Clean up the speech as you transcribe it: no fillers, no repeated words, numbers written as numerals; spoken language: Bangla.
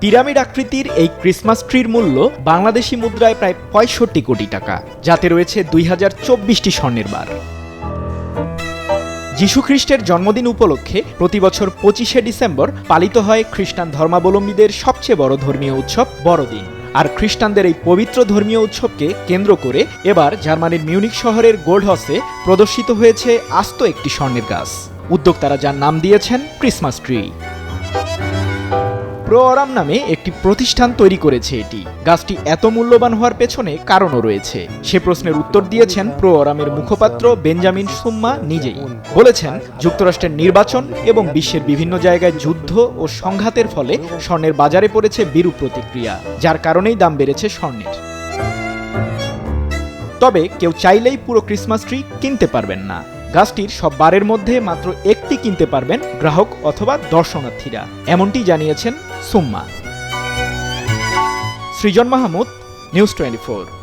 পিরামিড আকৃতির এই ক্রিসমাস ট্রির মূল্য বাংলাদেশি মুদ্রায় প্রায় ৬৫ কোটি টাকা, যাতে রয়েছে ২০২৪টি স্বর্ণের বার। যীশুখ্রিস্টের জন্মদিন উপলক্ষে প্রতিবছর ২৫শে ডিসেম্বর পালিত হয় খ্রিস্টান ধর্মাবলম্বীদের সবচেয়ে বড় ধর্মীয় উৎসব বড়দিন। আর খ্রিস্টানদের এই পবিত্র ধর্মীয় উৎসবকে কেন্দ্র করে এবার জার্মানির মিউনিক শহরের গোল্ডহাউসে প্রদর্শিত হয়েছে আস্ত একটি স্বর্ণের গাছ। উদ্যোক্তারা যার নাম দিয়েছেন ক্রিসমাস ট্রি। প্রোঅরাম নামে একটি প্রতিষ্ঠান তৈরি করেছে এটি। গাছটি এত মূল্যবান হওয়ার পেছনে কারণও রয়েছে। সে প্রশ্নের উত্তর দিয়েছেন প্রোঅরামের মুখপাত্র বেঞ্জামিন সুম্মা নিজেই। বলেছেন, যুক্তরাষ্ট্রের নির্বাচন এবং বিশ্বের বিভিন্ন জায়গায় যুদ্ধ ও সংঘাতের ফলে স্বর্ণের বাজারে পড়েছে বিরূপ প্রতিক্রিয়া, যার কারণেই দাম বেড়েছে স্বর্ণের। তবে কেউ চাইলেই পুরো ক্রিসমাস ট্রি কিনতে পারবেন না। গাছটির সব বারের মধ্যে মাত্র একটি কিনতে পারবেন গ্রাহক অথবা দর্শনার্থীরা, এমনটি জানিয়েছেন সুম্মা। সৃজন মাহমুদ, নিউজ 24।